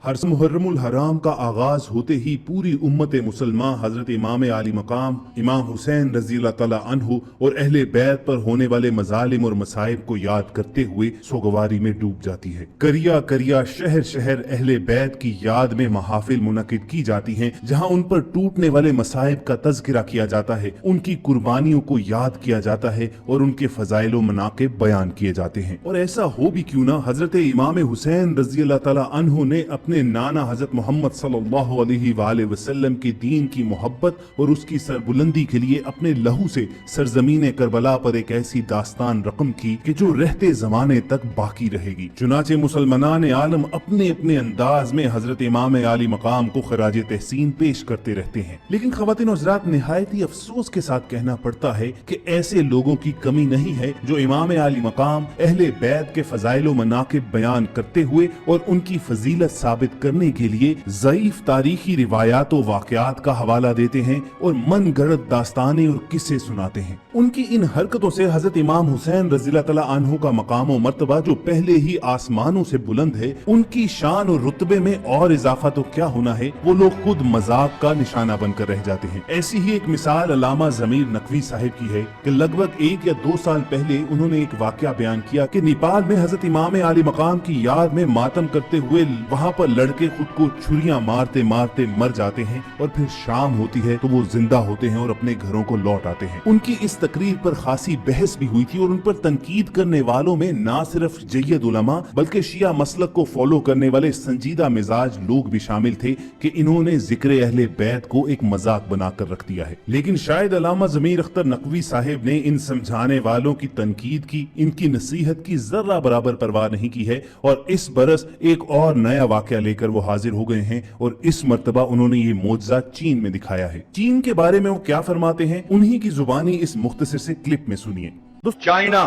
हर मुहर्रमुल हराम का आगाज होते ही पूरी उम्मत मुसलमान हजरत इमाम आली मकाम इमाम हुसैन रज़ी अल्लाह तआला अन्हु और अहले बैत पर होने वाले मजालिम और मसाइब को याद करते हुए सोगवारी में डूब जाती है। करिया करिया शहर शहर अहले बैत की याद में महाफिल मुनक़िद की जाती हैं, जहां उन पर टूटने वाले मसाइब का तज़किरा किया जाता है, उनकी कुर्बानियों को याद किया जाता है और उनके फजाइल व मनाक़िब बयान किए जाते हैं। और ऐसा हो भी क्यों ना, हजरत इमाम हुसैन रज़ी अल्लाह तआला अन्हु ने अपने नाना हजरत मोहम्मद सल्लल्लाहु अलैहि वसल्लम के दीन की मोहब्बत और उसकी सरबुलंदी के लिए अपने लहू से सरजमीन करबला पर एक ऐसी दास्तान रकम की कि जो रहते जमाने तक बाकी रहेगी। चुनाचे मुसलमानान आलम अपने अपने अंदाज में हजरत इमाम आली मकाम को खराज तहसीन पेश करते रहते हैं, लेकिन ख़वातीन और हज़रात, निहायत ही अफसोस के साथ कहना पड़ता है कि ऐसे लोगों की कमी नहीं है जो इमाम आली मकाम अहले बैत के फजाइल व मनाक़िब बयान करते हुए और उनकी फजीलत साबित करने के लिए ज़ईफ तारीखी रिवायात और वाक़यात का हवाला देते हैं और मन गढ़ंत दास्तानें और किस्से सुनाते हैं। उनकी इन हरकतों से हजरत इमाम हुसैन रज़ी अल्लाह तआला अन्हु का मकाम और मर्तबा जो पहले ही आसमानों से बुलंद है, उनकी शान और रुतबे में और इजाफा तो क्या होना है, वो लोग खुद मजाक का निशाना बनकर रह जाते हैं। ऐसी ही एक मिसाल अल्लामा ज़मीर नकवी साहिब की है कि लगभग 1 या 2 साल पहले उन्होंने एक वाक़या बयान किया कि नेपाल में हजरत इमाम आली मकाम की याद में मातम करते हुए वहाँ पर लड़के खुद को छुरियां मारते मारते मर जाते हैं और फिर शाम होती है तो वो जिंदा होते हैं और अपने घरों को लौट आते हैं। उनकी इस तकरीर पर खासी बहस भी हुई थी और उन पर तनकीद करने वालों में ना सिर्फ जय्यद उलमा बल्कि शिया मसलक को फॉलो करने वाले संजीदा मिजाज लोग भी शामिल थे कि इन्होंने जिक्र अहले बैत को एक मजाक बनाकर रख दिया है। लेकिन शायद अल्लामा ज़मीर अख्तर नकवी साहिब ने इन समझाने वालों की तनकीद की, इनकी नसीहत की जर्रा बराबर परवाह नहीं की है और इस बरस एक और नया वाक़या लेकर वो हाजिर हो गए हैं और इस मर्तबा उन्होंने ये मौजज़ा चीन में दिखाया है। चीन के बारे में वो क्या फरमाते हैं, उन्हीं की जुबानी इस मुख्तसर से क्लिप में सुनिए। चाइना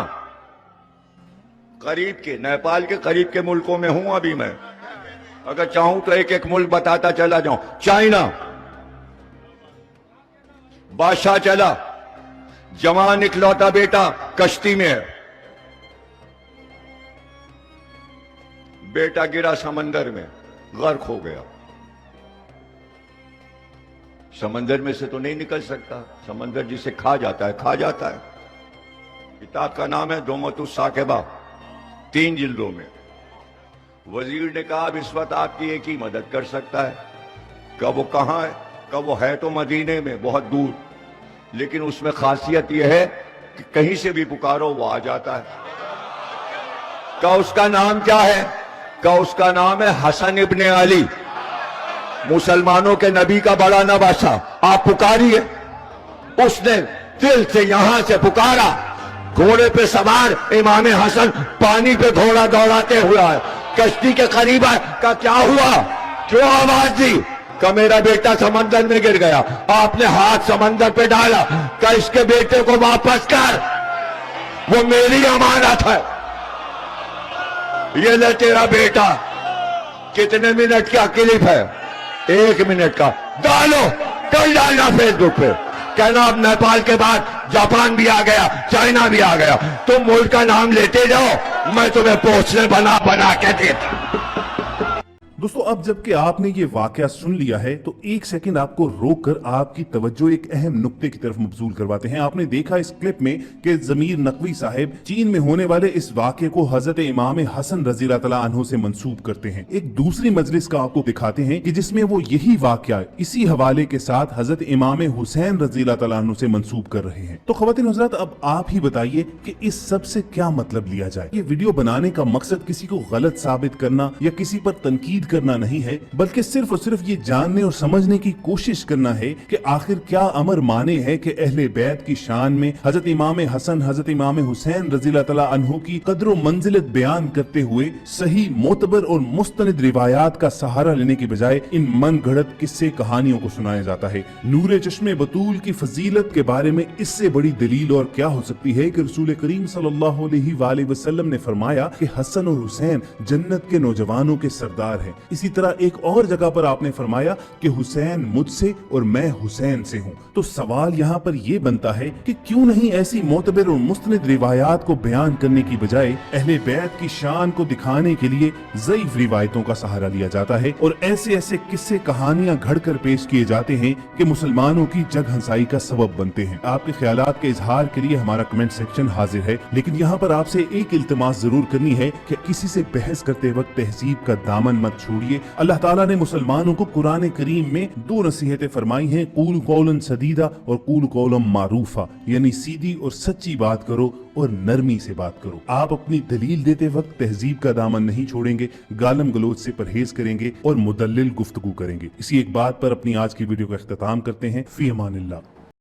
करीब के, नेपाल के करीब के मुल्कों में हूं अभी मैं, अगर चाहूं तो एक एक मुल्क बताता चला जाऊं। चाइना, बादशाह चला, जवान इकलौता बेटा कश्ती में है, बेटा गिरा समंदर में, गर्क हो गया। समंदर में से तो नहीं निकल सकता, समंदर जिसे खा जाता है खा जाता है। किताब का नाम है दोमतुस साकिबा, 3 जिल्दों में। वजीर ने कहा अब इस वक्त आपकी एक ही मदद कर सकता है। कब वो कहां है? कब वो है तो मदीने में, बहुत दूर, लेकिन उसमें खासियत यह है कि कहीं से भी पुकारो वो आ जाता है। का उसका नाम क्या है? का उसका नाम है हसन इब्ने अली, मुसलमानों के नबी का बड़ा नवासा। आप पुकारिए। उसने दिल से यहां से पुकारा, घोड़े पे सवार इमाम हसन पानी पे घोड़ा दौड़ाते हुए आए, कश्ती के करीब आए। का क्या हुआ? क्यों आवाज दी? का मेरा बेटा समंदर में गिर गया। आपने हाथ समंदर पे डाला, का इसके बेटे को वापस कर, वो मेरी अमानत है। ये ले तेरा बेटा। कितने मिनट का क्लिप है? 1 मिनट का। डालो, कल डालना फेसबुक पे, कहना अब नेपाल के बाद जापान भी आ गया, चाइना भी आ गया। तुम मुल्क का नाम लेते जाओ, मैं तुम्हें पोस्टर बना बना के देता। दोस्तों, अब जबकि आपने ये वाकया सुन लिया है तो एक सेकंड आपको रोककर आपकी तवज्जो एक अहम नुक्ते की तरफ मबजूल करवाते हैं। आपने देखा इस क्लिप में कि ज़मीर नकवी साहिब चीन में होने वाले इस वाकये को हजरत इमाम हसन रज़ी अल्लाह तआला अन्हु से मंसूब करते हैं। एक दूसरी मजलिस का आपको दिखाते हैं कि जिसमें वो यही वाकया इसी हवाले के साथ हजरत इमाम हुसैन रज़ी अल्लाह तआला अन्हु से मंसूब कर रहे हैं। तो ख़वातीन हज़रात, अब आप ही बताइए कि इस सब से क्या मतलब लिया जाए। ये वीडियो बनाने का मकसद किसी को गलत साबित करना या किसी पर तनकीद करना नहीं है, बल्कि सिर्फ और सिर्फ ये जानने और समझने की कोशिश करना है कि आखिर क्या अमर माने है कि अहले बैत की शान में हजरत इमाम हसन, हजरत इमाम हुसैन रज़ी अल्लाह तआला अन्हु की कद्र व मंजिलत बयान करते हुए सही मोतबर और मुस्तनिद रिवायात का सहारा लेने की बजाय इन मन गढ़ंत किस्से कहानियों को सुनाया जाता है। नूरे चश्मे बतूल की फजीलत के बारे में इससे बड़ी दलील और क्या हो सकती है कि रसूल करीम सल्लल्लाहु अलैहि वसल्लम ने फरमाया कि हसन और हुसैन जन्नत के नौजवानों के सरदार हैं। इसी तरह एक और जगह पर आपने फरमाया कि हुसैन मुझसे और मैं हुसैन से हूँ। तो सवाल यहाँ पर यह बनता है कि क्यों नहीं ऐसी मोतबर और मुस्तनद रिवायात को बयान करने की बजाय अहले बैत की शान को दिखाने के लिए ज़ईफ रिवायतों का सहारा लिया जाता है और ऐसे ऐसे किस्से कहानियां घड़कर पेश किए जाते हैं कि मुसलमानों की जग हंसाई का सबब बनते हैं। आपके ख्यालात के इजहार के लिए हमारा कमेंट सेक्शन हाजिर है, लेकिन यहाँ पर आपसे एक इल्तिमास जरूर करनी है कि किसी से बहस करते वक्त तहजीब का दामन मत छोड़िए। अल्लाह ताला ने मुसलमानों को कुरान करीम में दो नसीहतें फरमाई हैं, कूल कौलन सदीदा और कूल कौलम मारूफा, यानी सीधी और सच्ची बात करो और नरमी से बात करो। आप अपनी दलील देते वक्त तहजीब का दामन नहीं छोड़ेंगे, गालम गलोच से परहेज करेंगे और मुदल्लिल गुफ्तगू करेंगे। इसी एक बात पर अपनी आज की वीडियो का इख्तिताम करते हैं। फी अमानिल्लाह।